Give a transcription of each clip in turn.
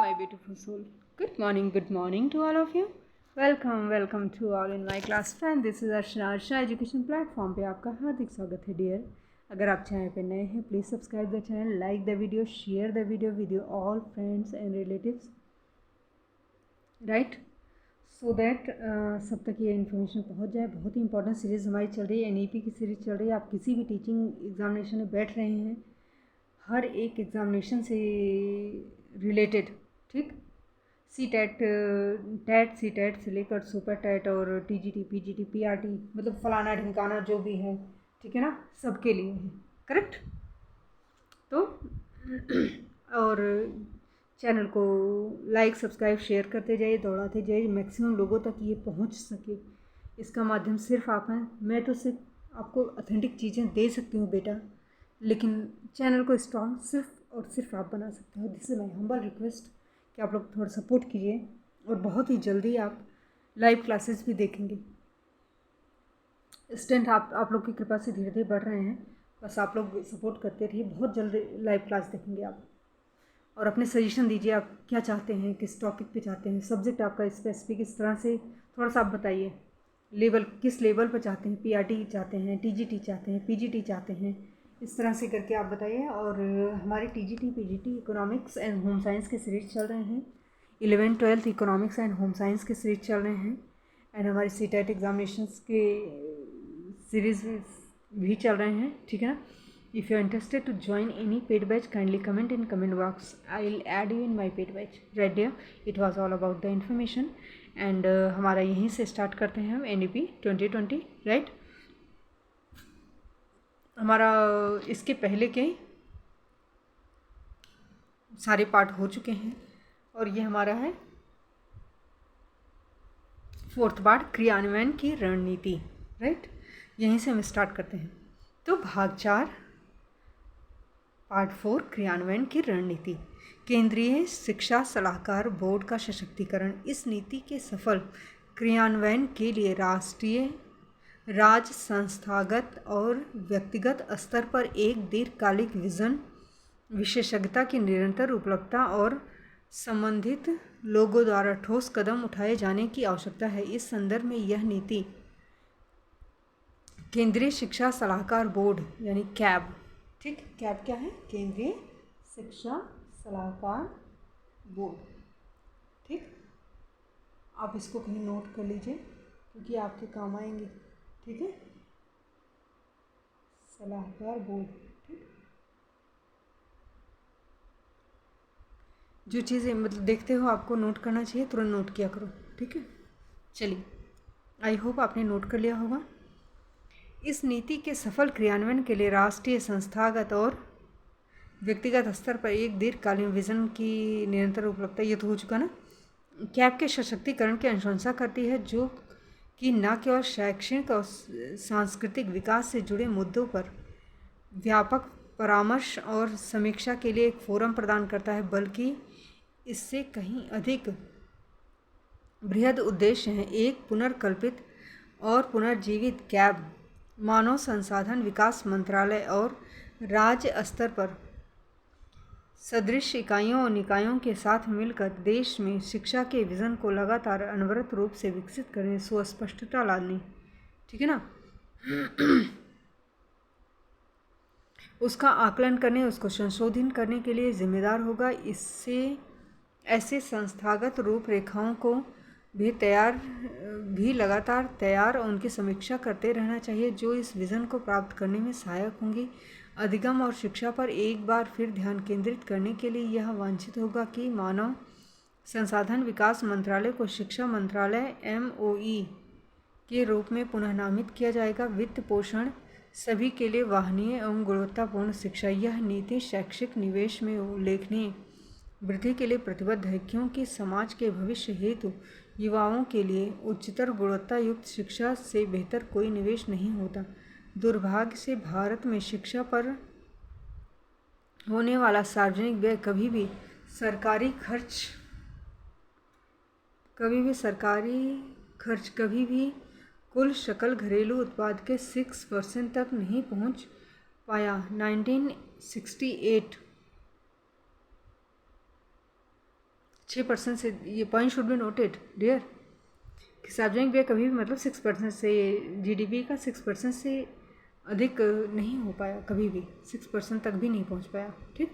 my beautiful soul. Good morning to all of you. Welcome to all in my class friend. This is Archana education platform पे आपका हार्दिक स्वागत है dear. अगर आप channel पे नए हैं please subscribe the channel, like the video, share the video with your all friends and relatives, right, so that सब तक ये इन्फॉर्मेशन पहुंच जाए. बहुत ही इंपॉर्टेंट सीरीज़ हमारी चल रही है, NEP की सीरीज़ चल रही है. आप किसी भी टीचिंग एग्जामिनेशन में बैठ रहे हैं, हर एक एग्ज़ामिनेशन से रिलेटेड, ठीक, CTET, TET, CTET से लेकर सुपर टेट और TGT, PGT, PRT, मतलब फलाना ढिमकाना जो भी है, ठीक है ना, सबके लिए है, करेक्ट. तो और चैनल को लाइक, सब्सक्राइब, शेयर करते जाइए, दौड़ाते जाइए, मैक्सिमम लोगों तक ये पहुंच सके. इसका माध्यम सिर्फ आप हैं. मैं तो सिर्फ आपको ऑथेंटिक चीज़ें दे सकती हूँ बेटा, लेकिन चैनल को स्ट्रॉन्ग सिर्फ और सिर्फ आप बना सकते हो. This is my humble request कि आप लोग थोड़ा सपोर्ट कीजिए और बहुत ही जल्दी आप लाइव क्लासेस भी देखेंगे. स्टूडेंट आप लोग की कृपा से धीरे धीरे बढ़ रहे हैं, बस आप लोग सपोर्ट करते रहिए. बहुत जल्दी लाइव क्लास देखेंगे आप. और अपने सजेशन दीजिए, आप क्या चाहते हैं, किस टॉपिक पे चाहते हैं, सब्जेक्ट आपका स्पेसिफिक इस तरह से थोड़ा सा आप बताइए. लेवल किस लेवल पर चाहते हैं, PRT चाहते हैं, TGT चाहते हैं, PGT चाहते हैं, इस तरह से करके आप बताइए. और हमारे TGT, PGT economics and home science के सीरीज चल रहे हैं. 11th 12th economics and home science के सीरीज चल रहे हैं. एंड हमारे CTET एग्जामिनेशंस के सीरीज भी चल रहे हैं, ठीक है ना. If you are interested to join any paid batch, kindly comment in comment box. I will add you in my paid batch. Right dear, it was all about the information. And हमारा यहीं से start करते हैं हम NEP 2020, right. हमारा इसके पहले के सारे पार्ट हो चुके हैं और ये हमारा है 4th पार्ट, क्रियान्वयन की रणनीति, राइट. यहीं से हम स्टार्ट करते हैं. तो भाग 4 पार्ट 4, क्रियान्वयन की रणनीति. केंद्रीय शिक्षा सलाहकार बोर्ड का सशक्तिकरण. इस नीति के सफल क्रियान्वयन के लिए राष्ट्रीय, राज्य, संस्थागत और व्यक्तिगत स्तर पर एक दीर्घकालिक विज़न, विशेषज्ञता की निरंतर उपलब्धता और संबंधित लोगों द्वारा ठोस कदम उठाए जाने की आवश्यकता है. इस संदर्भ में यह नीति केंद्रीय शिक्षा सलाहकार बोर्ड यानी कैब, ठीक, कैब क्या है, केंद्रीय शिक्षा सलाहकार बोर्ड, ठीक. आप इसको कहीं नोट कर लीजिए क्योंकि आपके काम आएंगे, ठीक है. सलाहकार बोर्ड, ठीक. जो चीज़ें मतलब देखते हो आपको नोट करना चाहिए, तुरंत नोट किया करो, ठीक है. चलिए, आई होप आपने नोट कर लिया होगा. इस नीति के सफल क्रियान्वयन के लिए राष्ट्रीय, संस्थागत और व्यक्तिगत स्तर पर एक दीर्घकालीन विजन की निरंतर उपलब्धता, ये तो हो चुका ना. कैब के सशक्तिकरण की अनुशंसा करती है जो कि न केवल शैक्षणिक और सांस्कृतिक विकास से जुड़े मुद्दों पर व्यापक परामर्श और समीक्षा के लिए एक फोरम प्रदान करता है, बल्कि इससे कहीं अधिक बृहद उद्देश्य हैं. एक पुनर्कल्पित और पुनर्जीवित कैब मानव संसाधन विकास मंत्रालय और राज्य स्तर पर सदृश इकाइयों और निकायों के साथ मिलकर देश में शिक्षा के विज़न को लगातार अनवरत रूप से विकसित करने, सुस्पष्टता लाने, ठीक है ना, उसका आकलन करने, उसको संशोधित करने के लिए जिम्मेदार होगा. इससे ऐसे संस्थागत रूपरेखाओं को भी लगातार तैयार और उनकी समीक्षा करते रहना चाहिए जो इस विज़न को प्राप्त करने में सहायक होंगी. अधिगम और शिक्षा पर एक बार फिर ध्यान केंद्रित करने के लिए यह वांछित होगा कि मानव संसाधन विकास मंत्रालय को शिक्षा मंत्रालय MOE के रूप में पुनः नामित किया जाएगा. वित्त पोषण सभी के लिए वाहनीय एवं गुणवत्तापूर्ण शिक्षा. यह नीति शैक्षिक निवेश में उल्लेखनीय वृद्धि के लिए प्रतिबद्ध है, क्योंकि समाज के भविष्य हेतु युवाओं के लिए उच्चतर गुणवत्ता युक्त शिक्षा से बेहतर कोई निवेश नहीं होता. दुर्भाग्य से भारत में शिक्षा पर होने वाला सार्वजनिक व्यय कभी भी सरकारी खर्च कभी भी कुल सकल घरेलू उत्पाद के 6% तक नहीं पहुंच पाया. 1968 6% से, ये point should be noted dear, कि सार्वजनिक व्यय कभी भी मतलब 6% से, जीडीपी का 6% से अधिक नहीं हो पाया, कभी भी 6% तक भी नहीं पहुंच पाया। ठीक,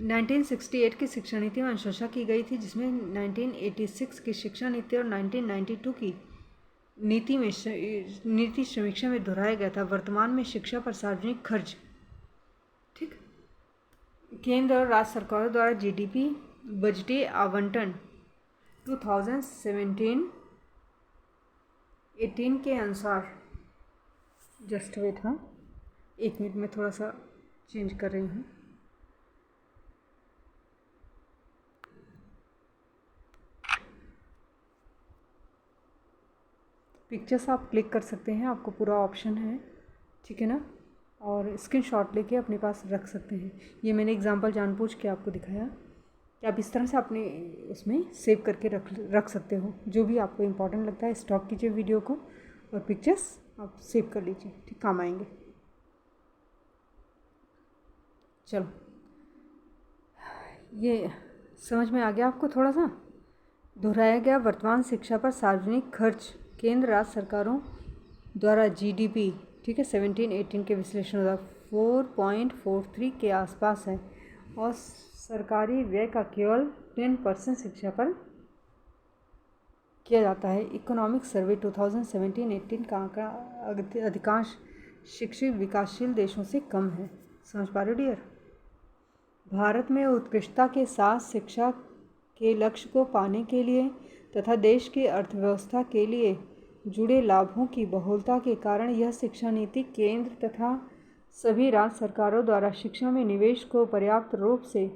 1968 की शिक्षा नीति में अनुशंसा की गई थी, जिसमें 1986 की शिक्षा नीति और 1992 की नीति समीक्षा में दोहराया गया था। वर्तमान में शिक्षा पर सार्वजनिक खर्च, ठीक, केंद्र और राज्य सरकारों द्वारा जीडीपी बजटीय आवंटन 2017-18 के अनुसार, जस्ट वेट, हाँ 1 मिनट में थोड़ा सा चेंज कर रही हूँ। पिक्चर्स आप क्लिक कर सकते हैं, आपको पूरा ऑप्शन है, ठीक है ना, और स्क्रीनशॉट लेके अपने पास रख सकते हैं। ये मैंने एग्जांपल जानबूझ के आपको दिखाया कि आप इस तरह से अपने उसमें सेव करके रख सकते हो। जो भी आपको इम्पोर्टेंट लगता है स्टॉप कीजिए वीडियो को और पिक्चर्स आप सेव कर लीजिए, ठीक, काम आएंगे। चलो, ये समझ में आ गया आपको? थोड़ा सा दोहराया गया। वर्तमान शिक्षा पर सार्वजनिक खर्च केंद्र राज्य सरकारों द्वारा जीडीपी, ठीक है, 17-18 के विश्लेषण द्वारा 4.43 के आसपास है और सरकारी व्यय का केवल 10% शिक्षा पर किया जाता है। इकोनॉमिक सर्वे 2017-18 का आंकड़ा अधिकांश शिक्षित विकासशील देशों से कम है। समझ पा रहे हो डियर? भारत में उत्कृष्टता के साथ शिक्षा के लक्ष्य को पाने के लिए तथा देश की अर्थव्यवस्था के लिए जुड़े लाभों की बहुलता के कारण यह शिक्षा नीति केंद्र तथा सभी राज्य सरकारों द्वारा शिक्षा में निवेश को पर्याप्त रूप से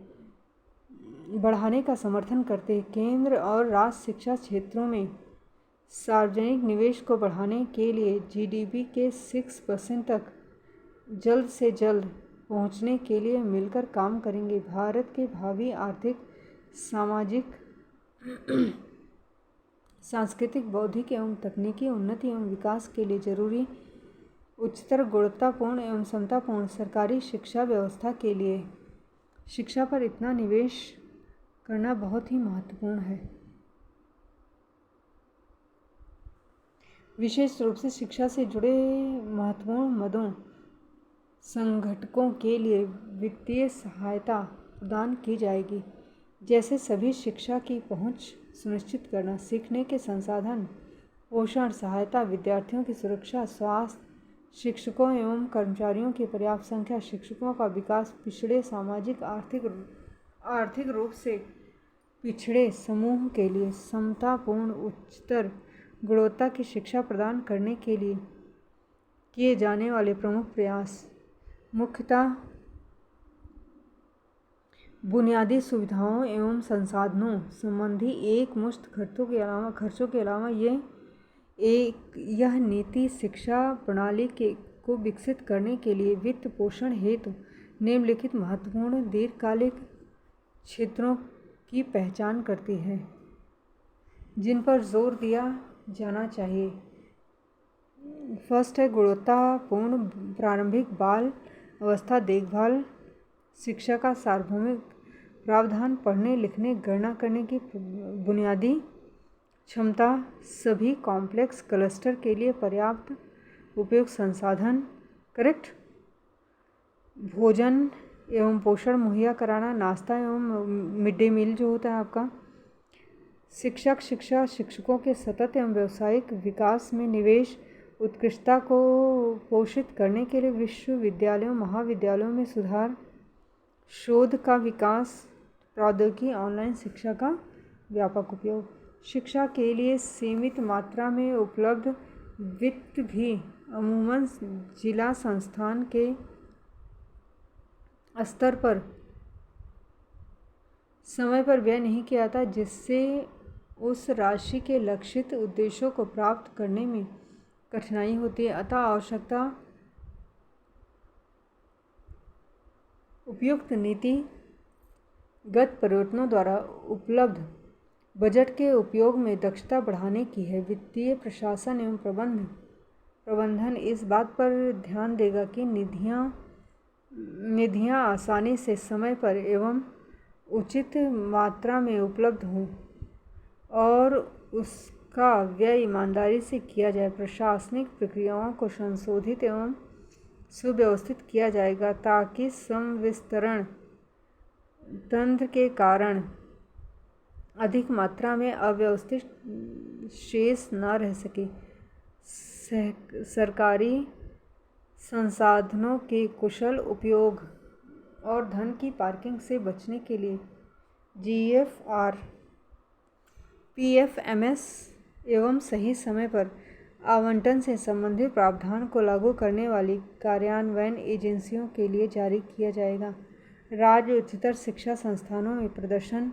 बढ़ाने का समर्थन करते हैं। केंद्र और राज्य शिक्षा क्षेत्रों में सार्वजनिक निवेश को बढ़ाने के लिए जीडीपी के 6% तक जल्द से जल्द पहुंचने के लिए मिलकर काम करेंगे। भारत के भावी आर्थिक, सामाजिक, सांस्कृतिक, बौद्धिक एवं तकनीकी उन्नति एवं विकास के लिए जरूरी उच्चतर गुणवत्तापूर्ण एवं समतापूर्ण सरकारी शिक्षा व्यवस्था के लिए शिक्षा पर इतना निवेश करना बहुत ही महत्वपूर्ण है। विशेष रूप से शिक्षा से जुड़े महत्वपूर्ण मदों संगठकों के लिए वित्तीय सहायता प्रदान की जाएगी, जैसे सभी शिक्षा की पहुंच सुनिश्चित करना, सीखने के संसाधन, पोषण, सहायता, विद्यार्थियों की सुरक्षा, स्वास्थ्य, शिक्षकों एवं कर्मचारियों की पर्याप्त संख्या, शिक्षकों का विकास, पिछड़े सामाजिक आर्थिक रूप से पिछड़े समूह के लिए समतापूर्ण उच्चतर गुणवत्ता की शिक्षा प्रदान करने के लिए किए जाने वाले प्रमुख प्रयास मुख्यतः बुनियादी सुविधाओं एवं संसाधनों संबंधी एकमुश्त खर्चों के अलावा यह नीति शिक्षा प्रणाली को विकसित करने के लिए वित्त पोषण हेतु निम्नलिखित महत्वपूर्ण दीर्घकालिक क्षेत्रों की पहचान करती है, जिन पर जोर दिया जाना चाहिए। फर्स्ट है गुणवत्तापूर्ण प्रारंभिक बाल अवस्था देखभाल शिक्षा का सार्वभौमिक प्रावधान, पढ़ने लिखने गणना करने की बुनियादी क्षमता, सभी कॉम्प्लेक्स क्लस्टर के लिए पर्याप्त उपयुक्त संसाधन, करेक्ट, भोजन एवं पोषण मुहैया कराना, नाश्ता एवं मिड डे मील जो होता है आपका, शिक्षकों के सतत एवं व्यावसायिक विकास में निवेश, उत्कृष्टता को पोषित करने के लिए विश्वविद्यालयों महाविद्यालयों में सुधार, शोध का विकास, प्रौद्योगिकी, ऑनलाइन शिक्षा का व्यापक उपयोग, शिक्षा के लिए सीमित मात्रा में उपलब्ध वित्त भी अमूमन जिला संस्थान के स्तर पर समय पर व्यय नहीं किया जाता, जिससे उस राशि के लक्षित उद्देश्यों को प्राप्त करने में कठिनाई होती है। अतः आवश्यकता उपयुक्त नीतिगत परिवर्तनों द्वारा उपलब्ध बजट के उपयोग में दक्षता बढ़ाने की है। वित्तीय प्रशासन एवं प्रबंधन इस बात पर ध्यान देगा कि निधियां आसानी से समय पर एवं उचित मात्रा में उपलब्ध हो और उसका व्यय ईमानदारी से किया जाए। प्रशासनिक प्रक्रियाओं को संशोधित एवं सुव्यवस्थित किया जाएगा ताकि संवितरण तंत्र के कारण अधिक मात्रा में अव्यवस्थित शेष न रह सके। सरकारी संसाधनों के कुशल उपयोग और धन की पार्किंग से बचने के लिए GFR, PFMS एवं सही समय पर आवंटन से संबंधित प्रावधान को लागू करने वाली कार्यान्वयन एजेंसियों के लिए जारी किया जाएगा। राज्य उच्चतर शिक्षा संस्थानों में प्रदर्शन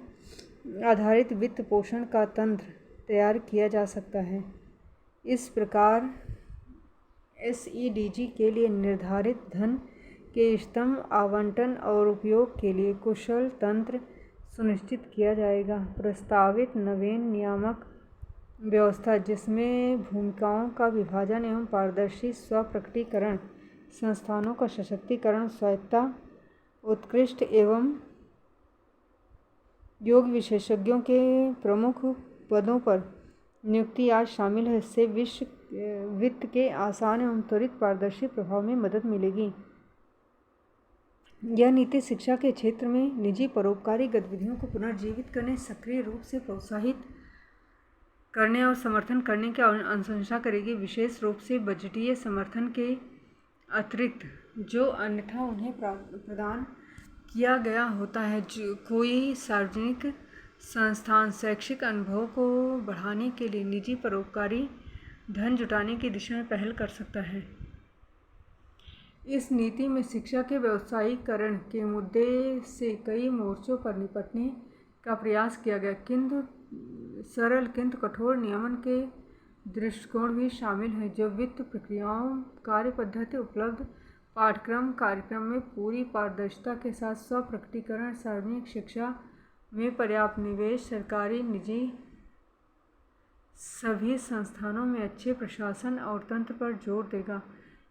आधारित वित्त पोषण का तंत्र तैयार किया जा सकता है। इस प्रकार SEDG के लिए निर्धारित धन के स्तंभ आवंटन और उपयोग के लिए कुशल तंत्र सुनिश्चित किया जाएगा। प्रस्तावित नवीन नियामक व्यवस्था, जिसमें भूमिकाओं का विभाजन एवं पारदर्शी स्वप्रकटीकरण, संस्थानों का सशक्तिकरण, स्वायत्तता, उत्कृष्ट एवं योग्य विशेषज्ञों के प्रमुख पदों पर नियुक्ति आज शामिल है, इससे वित्त के आसान एवं त्वरित पारदर्शी प्रभाव में मदद मिलेगी। यह नीति शिक्षा के क्षेत्र में निजी परोपकारी गतिविधियों को पुनर्जीवित करने, सक्रिय रूप से प्रोत्साहित करने और समर्थन करने की अनुशंसा करेगी, विशेष रूप से बजटीय समर्थन के अतिरिक्त जो अन्यथा उन्हें प्रदान किया गया होता है। कोई सार्वजनिक संस्थान शैक्षिक अनुभव को बढ़ाने के लिए निजी परोपकारी धन जुटाने की दिशा में पहल कर सकता है। इस नीति में शिक्षा के व्यावसायीकरण के मुद्दे से कई मोर्चों पर निपटने का प्रयास किया गया, किंतु सरल किंतु कठोर नियमन के दृष्टिकोण भी शामिल है, जो वित्त प्रक्रियाओं, कार्य पद्धति, उपलब्ध पाठ्यक्रम कार्यक्रम में पूरी पारदर्शिता के साथ स्वप्रकटीकरण, सार्वजनिक शिक्षा में पर्याप्त निवेश, सरकारी निजी सभी संस्थानों में अच्छे प्रशासन और तंत्र पर जोर देगा।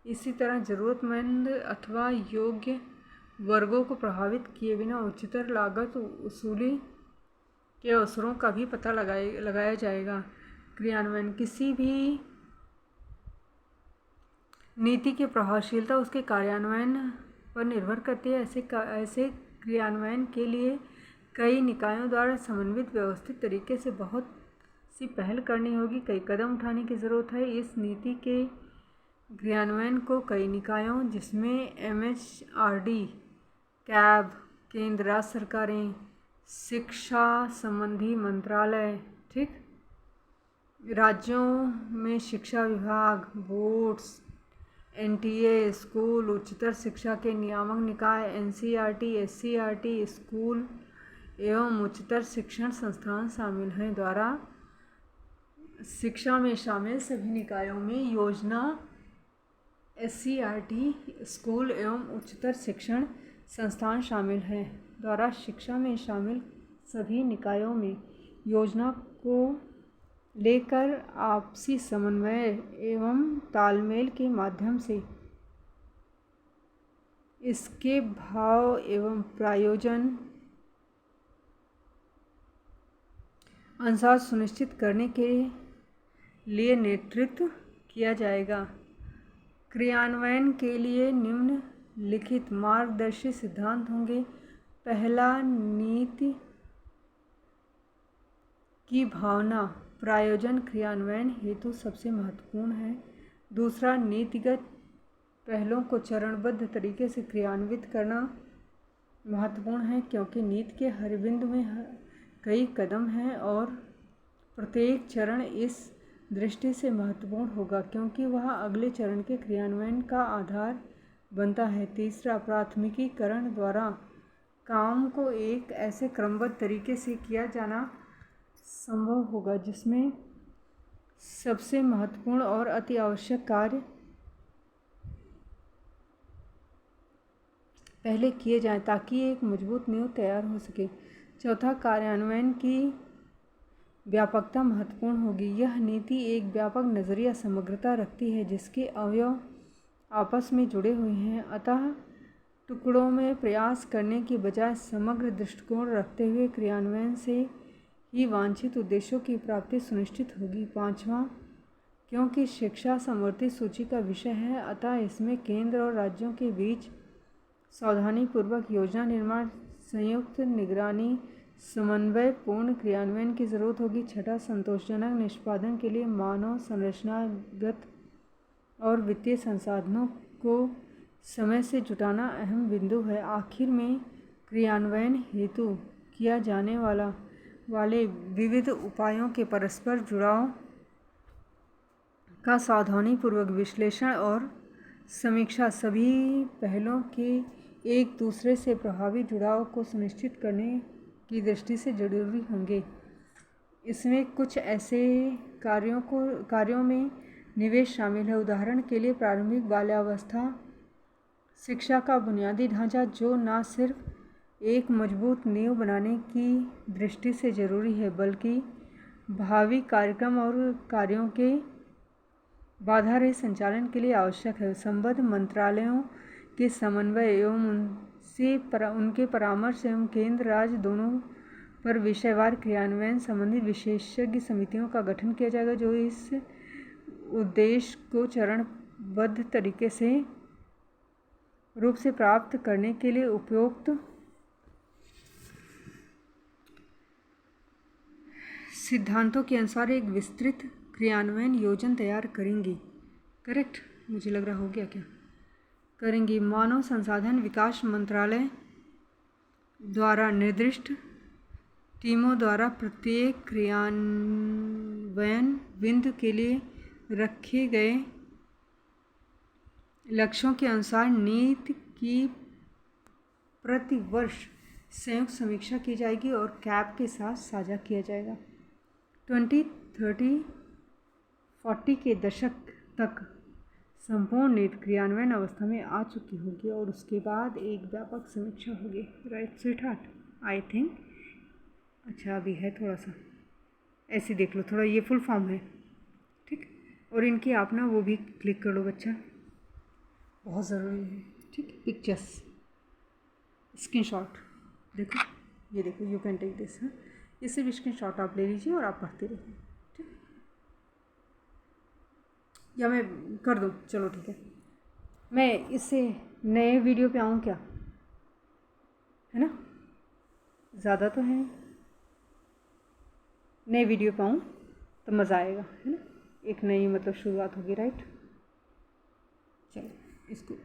इसी तरह ज़रूरतमंद अथवा योग्य वर्गों को प्रभावित किए बिना उच्चतर लागत वसूली के अवसरों का भी पता लगाया जाएगा। क्रियान्वयन किसी भी नीति की प्रभावशीलता उसके कार्यान्वयन पर निर्भर करती है। ऐसे क्रियान्वयन के लिए कई निकायों द्वारा समन्वित व्यवस्थित तरीके से बहुत सी पहल करनी होगी, कई कदम उठाने की ज़रूरत है। इस नीति के क्रियान्वयन को कई निकायों, जिसमें MHRD, कैब, केंद्र राज्य सरकारें, शिक्षा संबंधी मंत्रालय, ठीक, राज्यों में शिक्षा विभाग, बोर्ड्स, NTA, स्कूल, उच्चतर शिक्षा के नियामक निकाय, NCERT, SCERT, स्कूल एवं उच्चतर शिक्षण संस्थान शामिल हैं, द्वारा शिक्षा में शामिल सभी निकायों में योजना SCERT, स्कूल एवं उच्चतर शिक्षण संस्थान शामिल हैं, द्वारा शिक्षा में शामिल सभी निकायों में योजना को लेकर आपसी समन्वय एवं तालमेल के माध्यम से इसके भाव एवं प्रायोजन अनुसार सुनिश्चित करने के लिए नेतृत्व किया जाएगा। क्रियान्वयन के लिए निम्नलिखित मार्गदर्शी सिद्धांत होंगे। पहला, नीति की भावना प्रायोजन क्रियान्वयन हेतु सबसे महत्वपूर्ण है। दूसरा, नीतिगत पहलों को चरणबद्ध तरीके से क्रियान्वित करना महत्वपूर्ण है, क्योंकि नीति के हर बिंदु में कई कदम हैं और प्रत्येक चरण इस दृष्टि से महत्वपूर्ण होगा क्योंकि वह अगले चरण के क्रियान्वयन का आधार बनता है। तीसरा, प्राथमिकीकरण द्वारा काम को एक ऐसे क्रमबद्ध तरीके से किया जाना संभव होगा जिसमें सबसे महत्वपूर्ण और अति आवश्यक कार्य पहले किए जाएं ताकि एक मजबूत नींव तैयार हो सके। चौथा, कार्यान्वयन की व्यापकता महत्वपूर्ण होगी। यह नीति एक व्यापक नज़रिया समग्रता रखती है जिसके अवयव आपस में जुड़े हुए हैं, अतः टुकड़ों में प्रयास करने की बजाय समग्र दृष्टिकोण रखते हुए क्रियान्वयन से ही वांछित उद्देश्यों की प्राप्ति सुनिश्चित होगी। 5वां, क्योंकि शिक्षा समवर्ती सूची का विषय है, अतः इसमें केंद्र और राज्यों के बीच सावधानीपूर्वक योजना निर्माण, संयुक्त निगरानी, समन्वय पूर्ण क्रियान्वयन की जरूरत होगी। 6, संतोषजनक निष्पादन के लिए मानव संरचनागत और वित्तीय संसाधनों को समय से जुटाना अहम बिंदु है। आखिर में क्रियान्वयन हेतु किया जाने वाले विविध उपायों के परस्पर जुड़ाव का सावधानीपूर्वक विश्लेषण और समीक्षा सभी पहलों के एक दूसरे से प्रभावी जुड़ाव को सुनिश्चित करने की दृष्टि से जरूरी होंगे। इसमें कुछ ऐसे कार्यों में निवेश शामिल है, उदाहरण के लिए प्रारंभिक बाल्यावस्था शिक्षा का बुनियादी ढांचा, जो न सिर्फ एक मजबूत नींव बनाने की दृष्टि से ज़रूरी है बल्कि भावी कार्यक्रम और कार्यों के बाधा रहित संचालन के लिए आवश्यक है। संबद्ध मंत्रालयों के समन्वय एवं उनके परामर्श एवं केंद्र राज्य दोनों पर विषयवार क्रियान्वयन संबंधी विशेषज्ञ समितियों का गठन किया जाएगा, जो इस उद्देश्य को चरणबद्ध तरीके से रूप से प्राप्त करने के लिए उपयुक्त सिद्धांतों के अनुसार एक विस्तृत क्रियान्वयन योजना तैयार करेंगी। करेक्ट, मुझे लग रहा हो गया क्या? करेंगी। मानव संसाधन विकास मंत्रालय द्वारा निर्दिष्ट टीमों द्वारा प्रत्येक क्रियान्वयन बिंदु के लिए रखे गए लक्ष्यों के अनुसार नीति की प्रतिवर्ष संयुक्त समीक्षा की जाएगी और कैप के साथ साझा किया जाएगा। 20, 30, 40 के दशक तक संपूर्ण नीति क्रियान्वयन अवस्था में आ चुकी होगी और उसके बाद एक व्यापक समीक्षा होगी। Right sweetheart, I think. अच्छा अभी है थोड़ा सा, ऐसे देख लो, थोड़ा ये फुल फॉर्म है, ठीक। और इनकी आप ना वो भी क्लिक कर लो बच्चा, बहुत ज़रूरी है, ठीक। पिक्चर्स, स्क्रीनशॉट, देखो ये देखो, यू कैन टेक दिस। हाँ, ये सिर्फ स्क्रीनशॉट आप ले लीजिए और आप पढ़ते रहिए, ठीक। या मैं कर दूँ? चलो ठीक है, मैं इससे नए वीडियो पे आऊँ क्या, है ना? ज़्यादा तो है, नए वीडियो पे आऊँ तो मज़ा आएगा, है ना? एक नई मतलब शुरुआत होगी। राइट, चलो इसको